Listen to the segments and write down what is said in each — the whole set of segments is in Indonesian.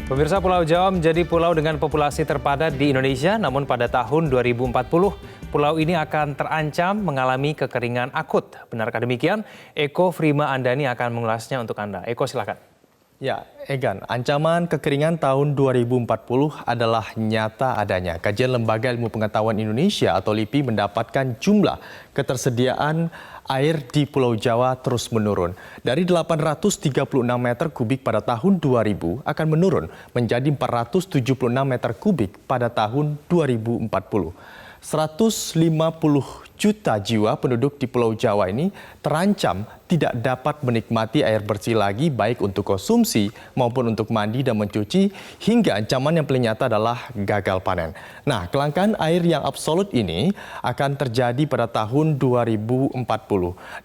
Pemirsa, Pulau Jawa menjadi pulau dengan populasi terpadat di Indonesia, namun pada tahun 2040, pulau ini akan terancam mengalami kekeringan akut. Benarkah demikian? Eko Frima Andani akan mengulasnya untuk Anda. Eko, silakan. Ya, Egan, ancaman kekeringan tahun 2040 adalah nyata adanya. Kajian Lembaga Ilmu Pengetahuan Indonesia atau LIPI mendapatkan jumlah ketersediaan air di Pulau Jawa terus menurun. Dari 836 meter kubik pada tahun 2000 akan menurun menjadi 476 meter kubik pada tahun 2040. 150 juta jiwa penduduk di Pulau Jawa ini terancam tidak dapat menikmati air bersih lagi baik untuk konsumsi maupun untuk mandi dan mencuci, hingga ancaman yang paling nyata adalah gagal panen. Nah, kelangkaan air yang absolut ini akan terjadi pada tahun 2040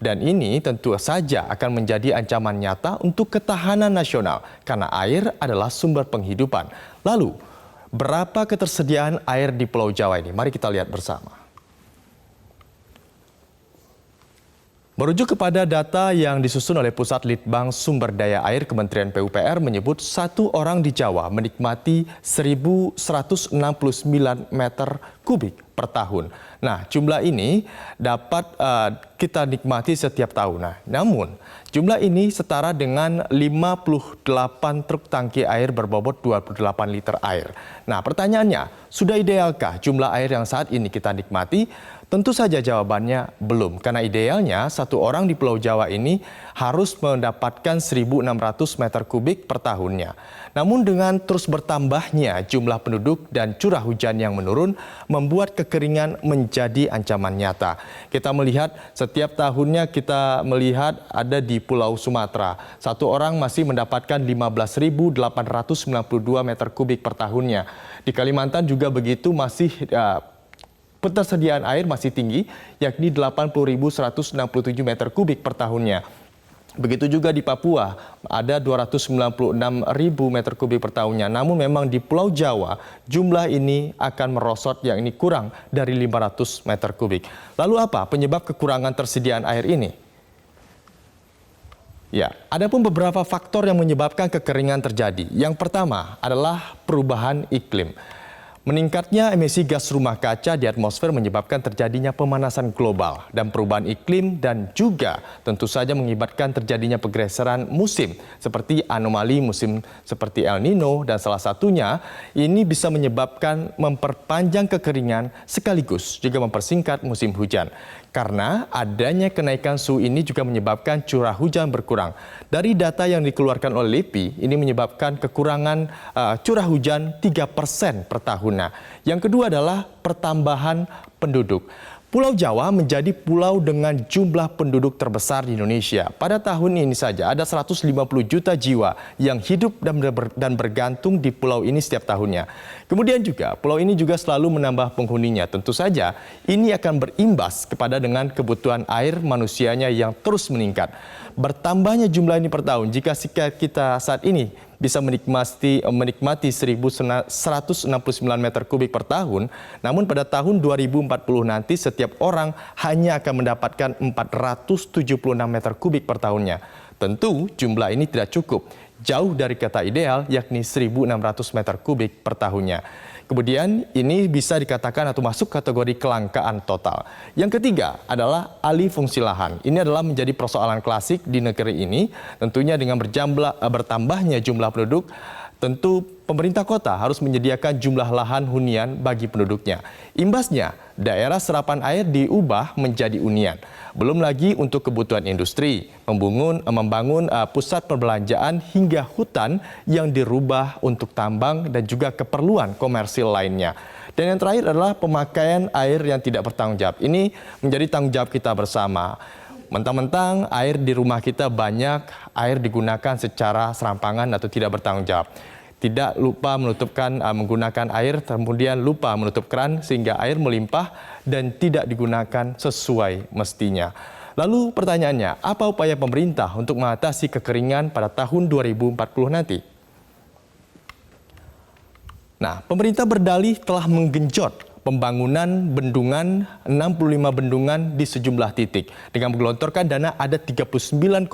dan ini tentu saja akan menjadi ancaman nyata untuk ketahanan nasional karena air adalah sumber penghidupan. Lalu, berapa ketersediaan air di Pulau Jawa ini? Mari kita lihat bersama. Merujuk kepada data yang disusun oleh Pusat Litbang Sumber Daya Air Kementerian PUPR menyebut satu orang di Jawa menikmati 1.169 meter kubik per tahun. Nah, jumlah ini dapat kita nikmati setiap tahun. Namun, jumlah ini setara dengan 58 truk tangki air berbobot 28 liter air. Nah, pertanyaannya, sudah idealkah jumlah air yang saat ini kita nikmati? Tentu saja jawabannya belum, karena idealnya satu orang di Pulau Jawa ini harus mendapatkan 1.600 meter kubik per tahunnya. Namun dengan terus bertambahnya jumlah penduduk dan curah hujan yang menurun, membuat kekeringan menjadi ancaman nyata. Kita melihat setiap tahunnya kita melihat ada di Pulau Sumatera, satu orang masih mendapatkan 15.892 meter kubik per tahunnya. Di Kalimantan juga begitu, masih ketersediaan air masih tinggi, yakni 80.167 meter kubik per tahunnya. Begitu juga di Papua, ada 296.000 meter kubik per tahunnya. Namun memang di Pulau Jawa, jumlah ini akan merosot, yang ini kurang dari 500 meter kubik. Lalu apa penyebab kekurangan tersediaan air ini? Ya, ada pun beberapa faktor yang menyebabkan kekeringan terjadi. Yang pertama adalah perubahan iklim. Meningkatnya emisi gas rumah kaca di atmosfer menyebabkan terjadinya pemanasan global dan perubahan iklim, dan juga tentu saja mengakibatkan terjadinya pergeseran musim seperti anomali musim seperti El Nino, dan salah satunya ini bisa menyebabkan memperpanjang kekeringan sekaligus juga mempersingkat musim hujan. Karena adanya kenaikan suhu ini juga menyebabkan curah hujan berkurang. Dari data yang dikeluarkan oleh LIPI, ini menyebabkan kekurangan curah hujan 3% per tahun. Nah, yang kedua adalah pertambahan penduduk. Pulau Jawa menjadi pulau dengan jumlah penduduk terbesar di Indonesia. Pada tahun ini saja ada 150 juta jiwa yang hidup dan bergantung di pulau ini setiap tahunnya. Kemudian juga pulau ini juga selalu menambah penghuninya. Tentu saja ini akan berimbas kepada dengan kebutuhan air manusianya yang terus meningkat. Bertambahnya jumlah ini per tahun, jika kita saat ini bisa menikmati 1.169 meter kubik per tahun, namun pada tahun 2040 nanti setiap orang hanya akan mendapatkan 476 meter kubik per tahunnya. Tentu jumlah ini tidak cukup, jauh dari kata ideal, yakni 1.600 meter kubik per tahunnya. Kemudian ini bisa dikatakan atau masuk kategori kelangkaan total. Yang ketiga adalah alih fungsi lahan. Ini adalah menjadi persoalan klasik di negeri ini. Tentunya dengan bertambahnya jumlah penduduk, tentu pemerintah kota harus menyediakan jumlah lahan hunian bagi penduduknya. Imbasnya, daerah serapan air diubah menjadi hunian. Belum lagi untuk kebutuhan industri, membangun pusat perbelanjaan hingga hutan yang dirubah untuk tambang dan juga keperluan komersil lainnya. Dan yang terakhir adalah pemakaian air yang tidak bertanggung jawab. Ini menjadi tanggung jawab kita bersama. Mentang-mentang air di rumah kita banyak, air digunakan secara serampangan atau tidak bertanggung jawab. Tidak lupa menggunakan air, kemudian lupa menutup keran sehingga air melimpah dan tidak digunakan sesuai mestinya. Lalu pertanyaannya, apa upaya pemerintah untuk mengatasi kekeringan pada tahun 2040 nanti? Nah, pemerintah berdalih telah menggenjot pembangunan bendungan 65 bendungan di sejumlah titik. Dengan menggelontorkan dana ada 39,7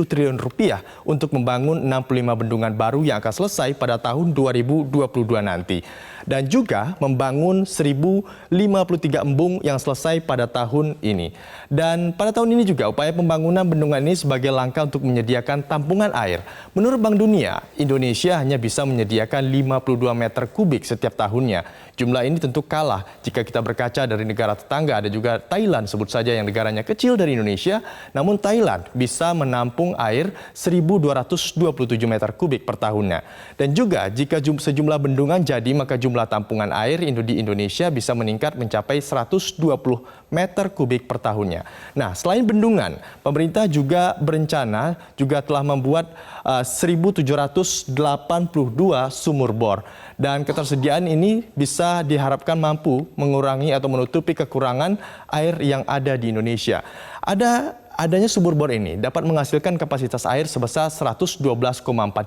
triliun rupiah untuk membangun 65 bendungan baru yang akan selesai pada tahun 2022 nanti. Dan juga membangun 1053 embung yang selesai pada tahun ini. Dan pada tahun ini juga upaya pembangunan bendungan ini sebagai langkah untuk menyediakan tampungan air. Menurut Bank Dunia, Indonesia hanya bisa menyediakan 52 meter kubik setiap tahunnya. Jumlah ini tentu kalah jika kita berkaca dari negara tetangga. Ada juga Thailand, sebut saja, yang negaranya kecil dari Indonesia. Namun Thailand bisa menampung air 1.227 meter kubik per tahunnya. Dan juga jika sejumlah bendungan jadi, maka jumlah tampungan air di Indonesia bisa meningkat mencapai 120 meter kubik per tahunnya. Nah, selain bendungan, pemerintah juga berencana juga telah membuat 1.782 sumur bor. Dan ketersediaan ini bisa diharapkan mampu mengurangi atau menutupi kekurangan air yang ada di Indonesia. Adanya sumur bor ini dapat menghasilkan kapasitas air sebesar 112,4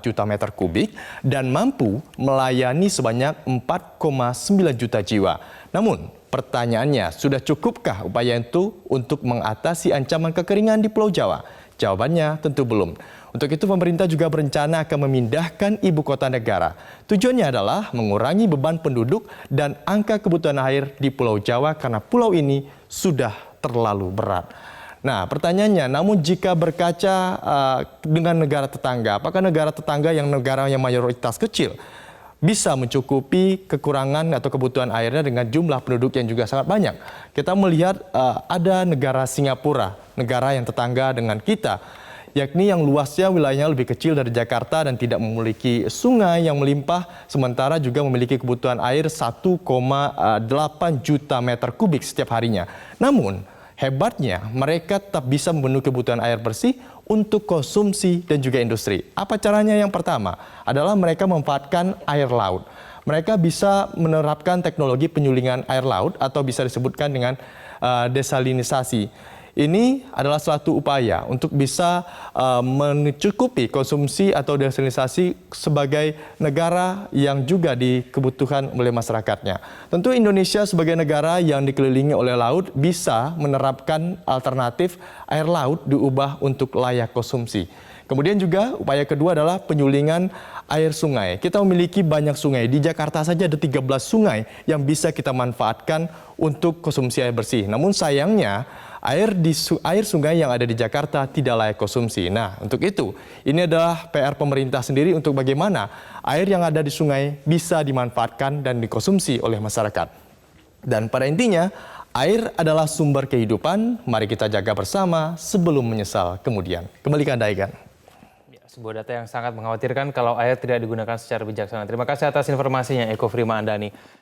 juta meter kubik dan mampu melayani sebanyak 4,9 juta jiwa. Namun, pertanyaannya, sudah cukupkah upaya itu untuk mengatasi ancaman kekeringan di Pulau Jawa? Jawabannya tentu belum. Untuk itu pemerintah juga berencana akan memindahkan ibu kota negara. Tujuannya adalah mengurangi beban penduduk dan angka kebutuhan air di Pulau Jawa karena pulau ini sudah terlalu berat. Nah, pertanyaannya, namun jika berkaca dengan negara tetangga, apakah negara tetangga yang mayoritas kecil bisa mencukupi kekurangan atau kebutuhan airnya dengan jumlah penduduk yang juga sangat banyak? Kita melihat ada negara Singapura, negara yang tetangga dengan kita, yakni yang luasnya wilayahnya lebih kecil dari Jakarta dan tidak memiliki sungai yang melimpah, sementara juga memiliki kebutuhan air 1,8 juta meter kubik setiap harinya. Namun, hebatnya mereka tetap bisa memenuhi kebutuhan air bersih untuk konsumsi dan juga industri. Apa caranya? Yang pertama adalah mereka memanfaatkan air laut. Mereka bisa menerapkan teknologi penyulingan air laut atau bisa disebutkan dengan desalinisasi. Ini adalah suatu upaya untuk bisa mencukupi konsumsi atau desalinisasi sebagai negara yang juga dikebutuhan oleh masyarakatnya. Tentu Indonesia sebagai negara yang dikelilingi oleh laut bisa menerapkan alternatif air laut diubah untuk layak konsumsi. Kemudian juga upaya kedua adalah penyulingan air sungai. Kita memiliki banyak sungai. Di Jakarta saja ada 13 sungai yang bisa kita manfaatkan untuk konsumsi air bersih. Namun sayangnya air sungai yang ada di Jakarta tidak layak konsumsi. Nah, untuk itu ini adalah PR pemerintah sendiri untuk bagaimana air yang ada di sungai bisa dimanfaatkan dan dikonsumsi oleh masyarakat. Dan pada intinya, air adalah sumber kehidupan. Mari kita jaga bersama sebelum menyesal kemudian. Kembali ke Anda, Igan. Sebuah data yang sangat mengkhawatirkan kalau air tidak digunakan secara bijaksana. Terima kasih atas informasinya, Eko Frima Andani.